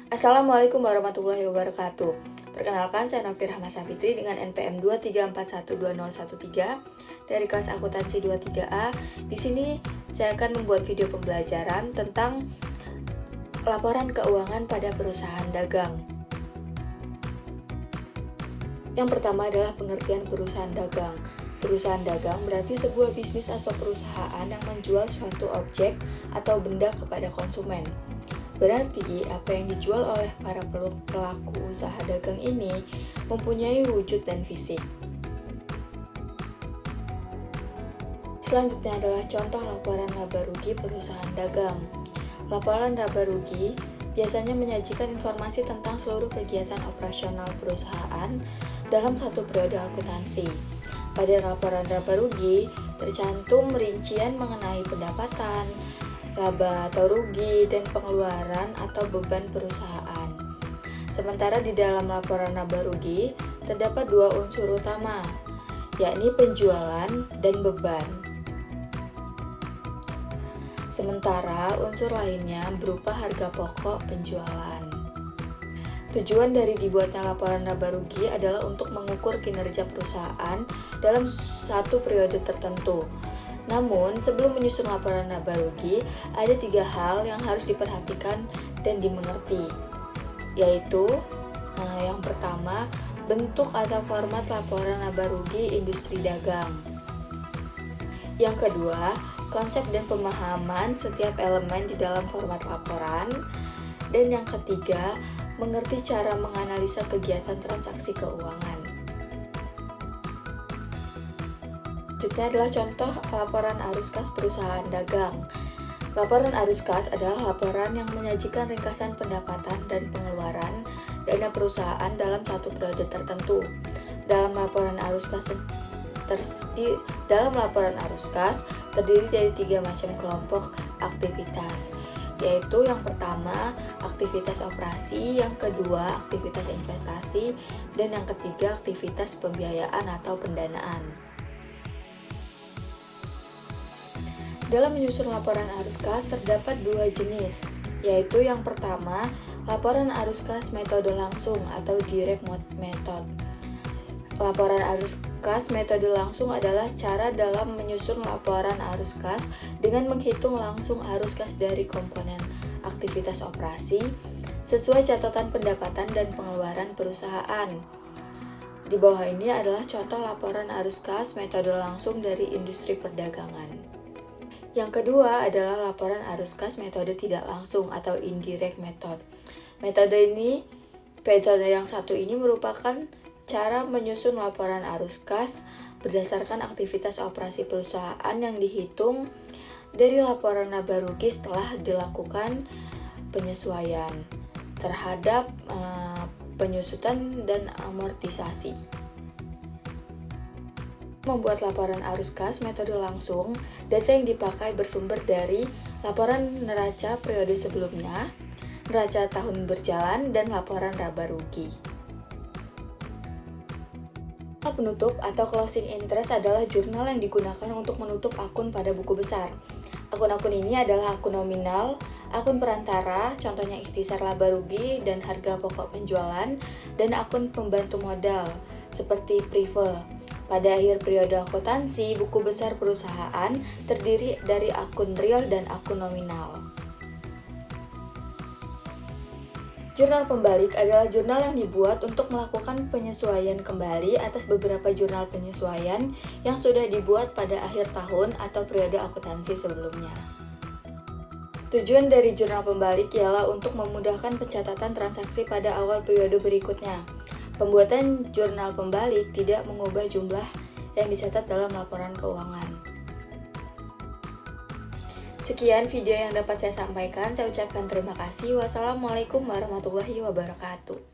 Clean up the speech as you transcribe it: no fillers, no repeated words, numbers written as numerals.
Assalamualaikum warahmatullahi wabarakatuh. Perkenalkan, saya Novir Rahma Safitri dengan NPM 234120113 dari kelas akuntansi 23A. Di sini saya akan membuat video pembelajaran tentang laporan keuangan pada perusahaan dagang. Yang pertama adalah pengertian perusahaan dagang. Perusahaan dagang berarti sebuah bisnis atau perusahaan yang menjual suatu objek atau benda kepada konsumen. Berarti apa yang dijual oleh para pelaku usaha dagang ini mempunyai wujud dan fisik. Selanjutnya adalah contoh laporan laba rugi perusahaan dagang. Laporan laba rugi biasanya menyajikan informasi tentang seluruh kegiatan operasional perusahaan dalam satu periode akuntansi. Pada laporan laba rugi tercantum rincian mengenai pendapatan, laba atau rugi, dan pengeluaran atau beban perusahaan. Sementara di dalam laporan laba rugi terdapat dua unsur utama, yakni penjualan dan beban. Sementara unsur lainnya berupa harga pokok penjualan. Tujuan dari dibuatnya laporan laba rugi adalah untuk mengukur kinerja perusahaan dalam satu periode tertentu. Namun, sebelum menyusun laporan laba rugi, ada 3 hal yang harus diperhatikan dan dimengerti, yaitu yang pertama, bentuk atau format laporan laba rugi industri dagang. Yang kedua, konsep dan pemahaman setiap elemen di dalam format laporan. Dan yang ketiga, mengerti cara menganalisa kegiatan transaksi keuangan. Selanjutnya adalah contoh laporan arus kas perusahaan dagang. Laporan arus kas adalah laporan yang menyajikan ringkasan pendapatan dan pengeluaran dana perusahaan dalam satu periode tertentu. Dalam laporan arus kas terdiri dari 3 macam kelompok aktivitas, yaitu yang pertama aktivitas operasi, yang kedua aktivitas investasi, dan yang ketiga aktivitas pembiayaan atau pendanaan. Dalam menyusun laporan arus kas terdapat 2 jenis, yaitu yang pertama, laporan arus kas metode langsung atau direct method. Laporan arus kas metode langsung adalah cara dalam menyusun laporan arus kas dengan menghitung langsung arus kas dari komponen aktivitas operasi sesuai catatan pendapatan dan pengeluaran perusahaan. Di bawah ini adalah contoh laporan arus kas metode langsung dari industri perdagangan. Yang kedua adalah laporan arus kas metode tidak langsung atau indirect method. Metode yang satu ini merupakan cara menyusun laporan arus kas berdasarkan aktivitas operasi perusahaan yang dihitung dari laporan laba rugi setelah dilakukan penyesuaian terhadap penyusutan dan amortisasi. Membuat laporan arus kas metode langsung, data yang dipakai bersumber dari laporan neraca periode sebelumnya, neraca tahun berjalan, dan laporan laba rugi. Penutup atau closing interest adalah jurnal yang digunakan untuk menutup akun pada buku besar. Akun-akun ini adalah akun nominal, akun perantara, contohnya ikhtisar laba rugi dan harga pokok penjualan, dan akun pembantu modal, seperti prive. Pada akhir periode akuntansi, buku besar perusahaan terdiri dari akun real dan akun nominal. Jurnal pembalik adalah jurnal yang dibuat untuk melakukan penyesuaian kembali atas beberapa jurnal penyesuaian yang sudah dibuat pada akhir tahun atau periode akuntansi sebelumnya. Tujuan dari jurnal pembalik ialah untuk memudahkan pencatatan transaksi pada awal periode berikutnya. Pembuatan jurnal pembalik tidak mengubah jumlah yang dicatat dalam laporan keuangan. Sekian video yang dapat saya sampaikan. Saya ucapkan terima kasih. Wassalamualaikum warahmatullahi wabarakatuh.